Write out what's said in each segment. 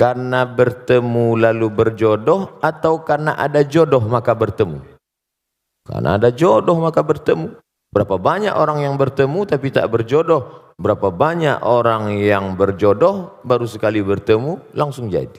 Karena bertemu lalu berjodoh atau karena ada jodoh maka bertemu? Karena ada jodoh maka bertemu. Berapa banyak orang yang bertemu tapi tak berjodoh? Berapa banyak orang yang berjodoh baru sekali bertemu langsung jadi?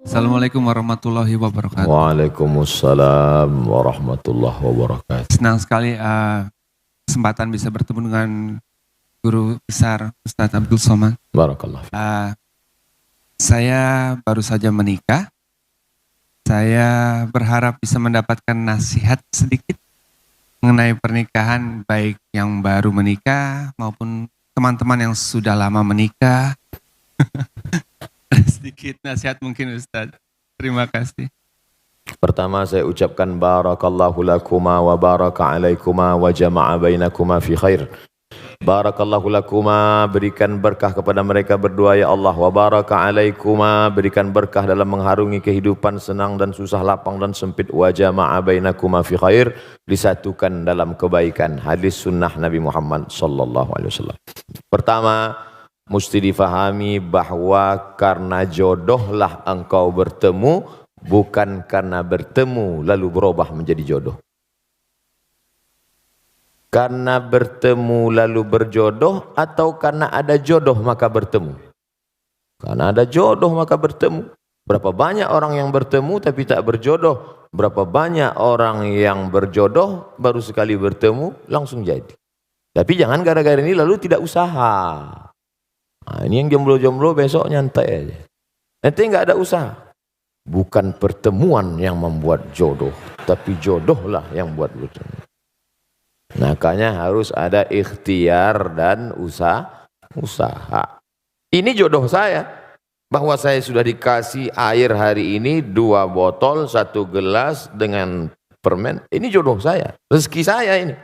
Assalamualaikum warahmatullahi wabarakatuh. Waalaikumsalam warahmatullahi wabarakatuh. Senang sekali kesempatan bisa bertemu dengan guru besar Ustadz Abdul Somad. Barakallah. Saya baru saja menikah. Saya berharap bisa mendapatkan nasihat sedikit mengenai pernikahan, baik yang baru menikah maupun teman-teman yang sudah lama menikah. Sedikit nasihat mungkin Ustadz. Terima kasih. Pertama saya ucapkan barakallahu lakuma wa baraka alaikuma wa jama'a bainakuma fi khair. Barakallahu lakuma, berikan berkah kepada mereka berdua ya Allah. Wa baraka alaikuma, berikan berkah dalam mengharungi kehidupan senang dan susah, lapang dan sempit. Wa jama'a bainakuma fi khair, disatukan dalam kebaikan. Hadis sunnah Nabi Muhammad sallallahu alaihi wasallam. Pertama, mesti difahami bahwa karena jodohlah engkau bertemu, bukan karena bertemu lalu berubah menjadi jodoh. Karena bertemu lalu berjodoh atau karena ada jodoh maka bertemu? Karena ada jodoh maka bertemu. Berapa banyak orang yang bertemu tapi tak berjodoh? Berapa banyak orang yang berjodoh baru sekali bertemu langsung jadi? Tapi jangan gara-gara ini lalu tidak usaha. Nah, ini yang jomblo-jomblo besok nyantai aja. Nanti nggak ada usaha. Bukan pertemuan yang membuat jodoh, tapi jodohlah yang buat bertemu. Makanya harus ada ikhtiar dan usaha. Ini jodoh saya. Bahwa saya sudah dikasih air hari ini 2 botol, 1 gelas dengan permen. Ini jodoh saya, rezeki saya ini.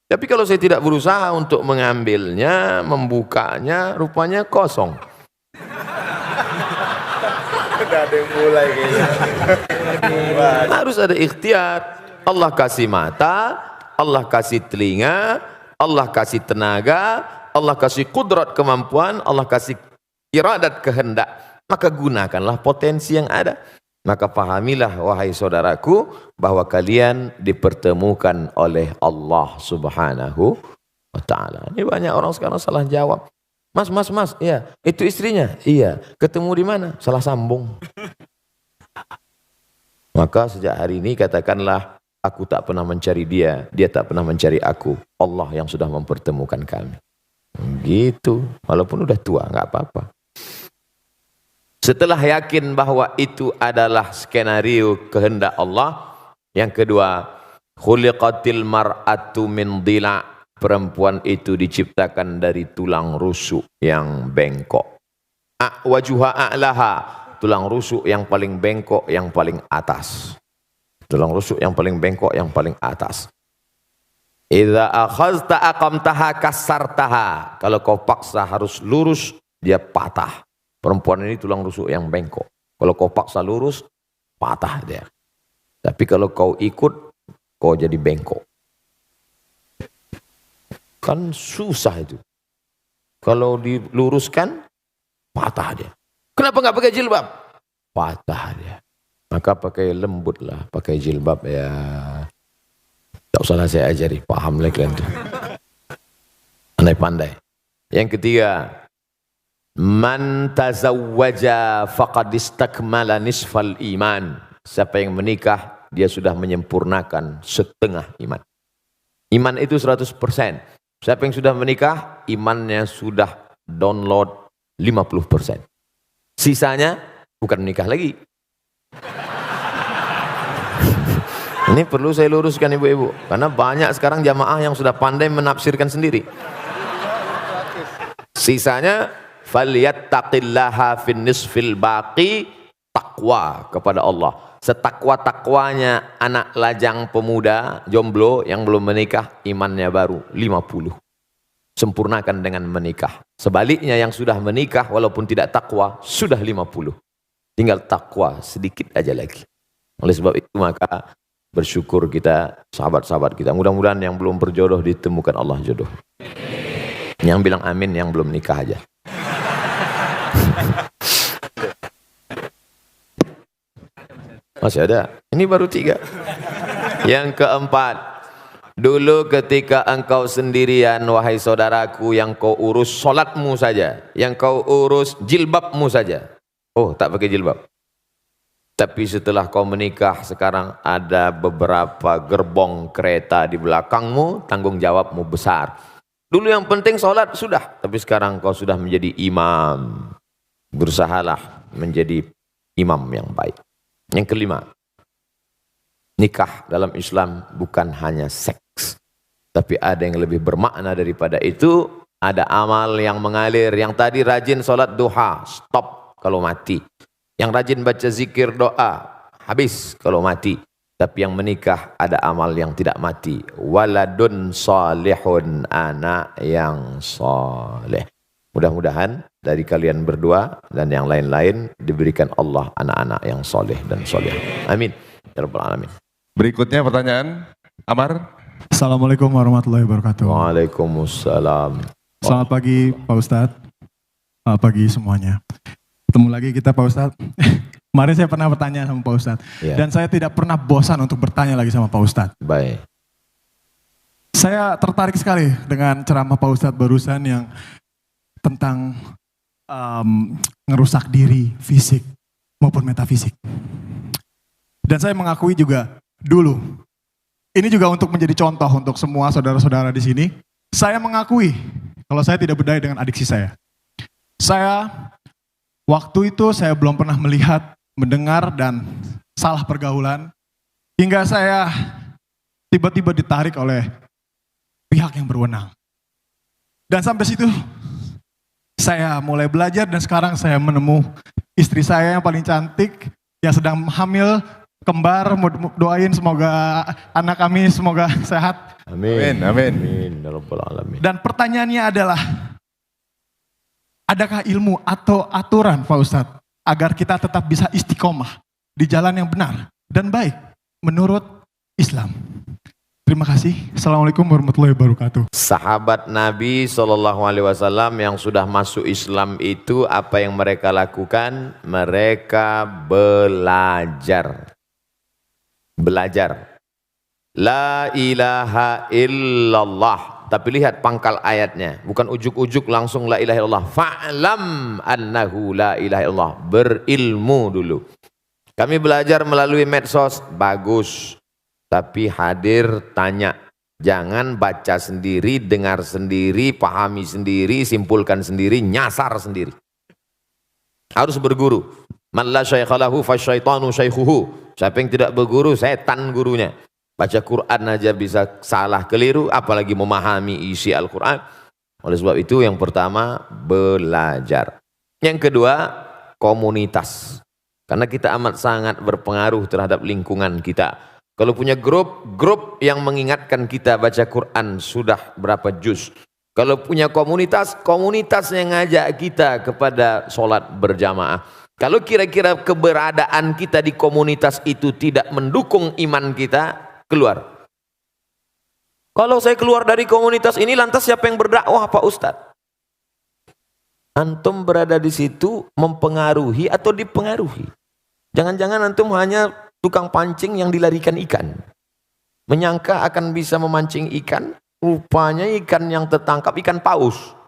Tapi kalau saya tidak berusaha untuk mengambilnya, membukanya, rupanya kosong. Udah ada yang mulai kayaknya. Harus ada ikhtiar. Allah kasih mata, Allah kasih telinga, Allah kasih tenaga, Allah kasih kudrat kemampuan, Allah kasih iradat kehendak. Maka gunakanlah potensi yang ada. Maka pahamilah wahai saudaraku bahwa kalian dipertemukan oleh Allah Subhanahu wa ta'ala. Ini banyak orang sekarang salah jawab. Mas, iya, itu istrinya? Iya. Ketemu di mana? Salah sambung. Maka sejak hari ini katakanlah, aku tak pernah mencari dia, dia tak pernah mencari aku. Allah yang sudah mempertemukan kami. Gitu. Walaupun udah tua, nggak apa-apa. Setelah yakin bahwa itu adalah skenario kehendak Allah, yang kedua, khuliqatil mar'atu min dhila', perempuan itu diciptakan dari tulang rusuk yang bengkok. Wajuha a'laha, tulang rusuk yang paling bengkok, yang paling atas. Tulang rusuk yang paling bengkok, yang paling atas. Idza akhazta aqamtaha kasartaha, kalau kau paksa harus lurus, dia patah. Perempuan ini tulang rusuk yang bengkok. Kalau kau paksa lurus, patah dia. Tapi kalau kau ikut, kau jadi bengkok. Kan susah itu. Kalau diluruskan, patah dia. Kenapa nggak pakai jilbab? Patah dia. Maka pakai lembut lah, pakai jilbab ya. Tak usahlah saya ajari, paham lah kalian tuh. Pandai-pandai. Yang ketiga, man tazawwaja faqad istakmala nisfal iman. Siapa yang menikah, dia sudah menyempurnakan setengah iman. Iman itu 100%. Siapa yang sudah menikah, imannya sudah download 50%. Sisanya bukan menikah lagi. Ini perlu saya luruskan ibu-ibu, karena banyak sekarang jamaah yang sudah pandai menafsirkan sendiri. Sisanya falyattaqillaha fin nisfil baqi, takwa kepada Allah. Setakwa-takwanya anak lajang pemuda jomblo yang belum menikah, imannya baru 50. Sempurnakan dengan menikah. Sebaliknya yang sudah menikah walaupun tidak takwa, sudah 50. Tinggal takwa sedikit aja lagi. Oleh sebab itu maka bersyukur kita, sahabat-sahabat kita. Mudah-mudahan yang belum berjodoh ditemukan Allah jodoh. Yang bilang amin yang belum nikah aja. Masih ada. Ini baru 3. Yang keempat. Dulu ketika engkau sendirian, wahai saudaraku, yang kau urus solatmu saja, yang kau urus jilbabmu saja. Oh, tak pakai jilbab. Tapi setelah kau menikah, sekarang ada beberapa gerbong kereta di belakangmu, tanggung jawabmu besar. Dulu yang penting solat sudah, tapi sekarang kau sudah menjadi imam. Berusahalah menjadi imam yang baik. Yang kelima, nikah dalam Islam bukan hanya seks. Tapi ada yang lebih bermakna daripada itu. Ada amal yang mengalir. Yang tadi rajin solat duha, stop kalau mati. Yang rajin baca zikir doa, habis kalau mati. Tapi yang menikah ada amal yang tidak mati. Waladun salihun, anak yang soleh. Mudah-mudahan dari kalian berdua dan yang lain-lain diberikan Allah anak-anak yang soleh dan soleh. Amin. Ya Rabbal Alamin. Berikutnya pertanyaan, Amar. Assalamualaikum warahmatullahi wabarakatuh. Waalaikumsalam. Selamat pagi Pak Ustadz. Selamat pagi semuanya. Ketemu lagi kita Pak Ustadz. Kemarin saya pernah bertanya sama Pak Ustadz. Ya. Dan saya tidak pernah bosan untuk bertanya lagi sama Pak Ustadz. Baik. Saya tertarik sekali dengan ceramah Pak Ustadz barusan yang tentang ngerusak diri fisik maupun metafisik. Dan saya mengakui juga dulu, ini juga untuk menjadi contoh untuk semua saudara-saudara di sini. Saya mengakui kalau saya tidak berdaya dengan adiksi saya. Waktu itu saya belum pernah melihat, mendengar dan salah pergaulan. Hingga saya tiba-tiba ditarik oleh pihak yang berwenang. Dan sampai situ saya mulai belajar dan sekarang saya menemu istri saya yang paling cantik yang sedang hamil. Kembar, doain semoga anak kami semoga sehat. Amin. Amin. Amin. Ya Rabbal Alamin. Dan pertanyaannya adalah, adakah ilmu atau aturan Pak Ustadz agar kita tetap bisa istiqomah di jalan yang benar dan baik menurut Islam? Terima kasih. Assalamualaikum warahmatullahi wabarakatuh. Sahabat Nabi SAW yang sudah masuk Islam itu apa yang mereka lakukan? Mereka belajar. La ilaha illallah. Tapi lihat pangkal ayatnya. Bukan ujuk-ujuk langsung la ilaha illallah. Fa'lam annahu la ilaha illallah. Berilmu dulu. Kami belajar melalui medsos. Bagus. Tapi hadir tanya. Jangan baca sendiri, dengar sendiri, pahami sendiri, simpulkan sendiri, nyasar sendiri. Harus berguru. Man la syaikhalahu fasyaitanu syaikhuhu. Siapa yang tidak berguru, setan gurunya. Baca Quran aja bisa salah keliru, apalagi memahami isi Al-Quran. Oleh sebab itu yang pertama, belajar. Yang kedua, komunitas. Karena kita amat sangat berpengaruh terhadap lingkungan kita. Kalau punya grup yang mengingatkan kita baca Quran sudah berapa juz. Kalau punya komunitas yang ngajak kita kepada sholat berjamaah. Kalau kira-kira keberadaan kita di komunitas itu tidak mendukung iman kita, keluar. Kalau saya keluar dari komunitas ini, lantas siapa yang berdakwah Pak Ustadz? Antum berada di situ mempengaruhi atau dipengaruhi? Jangan-jangan antum hanya tukang pancing yang dilarikan ikan. Menyangka akan bisa memancing ikan, rupanya ikan yang tertangkap ikan paus.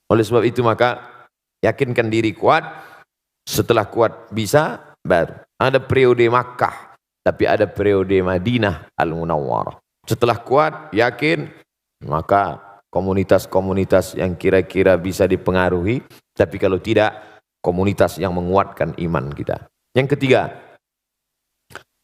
Oleh sebab itu maka yakinkan diri kuat. Setelah kuat bisa, baru. Ada periode Makkah, tapi ada periode Madinah Al-Munawwarah. Setelah kuat, yakin, maka komunitas-komunitas yang kira-kira bisa dipengaruhi, tapi kalau tidak, komunitas yang menguatkan iman kita. Yang ketiga,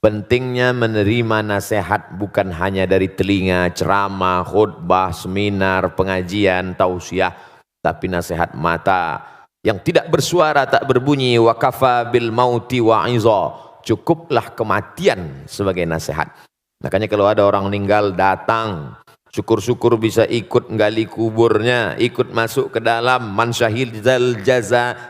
pentingnya menerima nasihat bukan hanya dari telinga, ceramah, khutbah, seminar, pengajian, tausiah, tapi nasihat mata. Yang tidak bersuara, tak berbunyi, wa kafa bil mauti wa'iza. Cukuplah kematian sebagai nasihat. Makanya kalau ada orang meninggal, datang, syukur-syukur bisa ikut gali kuburnya, ikut masuk ke dalam. Man syahidal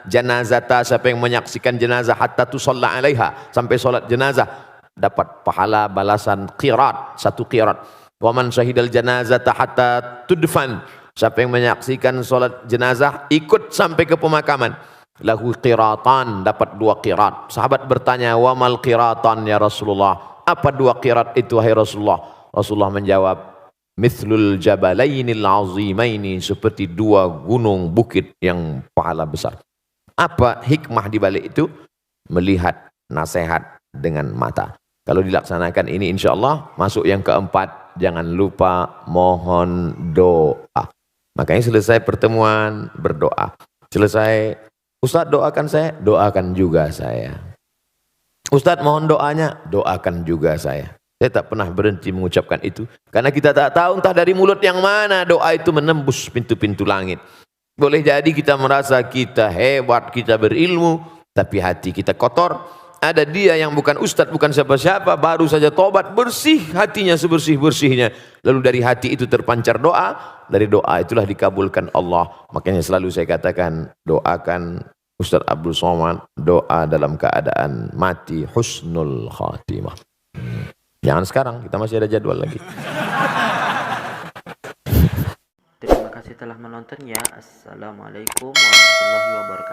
janazata, siapa yang menyaksikan jenazah hatta tusalla alaiha, sampai solat jenazah, dapat pahala balasan qirat, 1 qirat. Wa man syahidal janazata hatta tudfan, siapa yang menyaksikan solat jenazah ikut sampai ke pemakaman, lahu qiratan, dapat 2 qirat. Sahabat bertanya, wa mal qiratan ya Rasulullah, apa 2 qirat itu wahai Rasulullah? Rasulullah menjawab, mithlul jabalainil azimaini, seperti 2 gunung bukit yang pahala besar. Apa hikmah di balik itu? Melihat nasihat dengan mata. Kalau dilaksanakan ini insya Allah masuk yang keempat, jangan lupa mohon doa. Makanya selesai pertemuan berdoa. Selesai, Ustadz doakan saya, doakan juga saya. Ustadz mohon doanya, doakan juga saya. Saya tak pernah berhenti mengucapkan itu. Karena kita tak tahu entah dari mulut yang mana doa itu menembus pintu-pintu langit. Boleh jadi kita merasa kita hebat, kita berilmu, tapi hati kita kotor. Ada dia yang bukan ustadz, bukan siapa-siapa, baru saja tobat, bersih hatinya sebersih-bersihnya. Lalu dari hati itu terpancar doa, dari doa itulah dikabulkan Allah. Makanya selalu saya katakan, doakan Ustadz Abdul Somad, doa dalam keadaan mati husnul khatimah. Jangan sekarang, kita masih ada jadwal lagi. Terima kasih telah menonton ya. Assalamualaikum warahmatullahi wabarakatuh.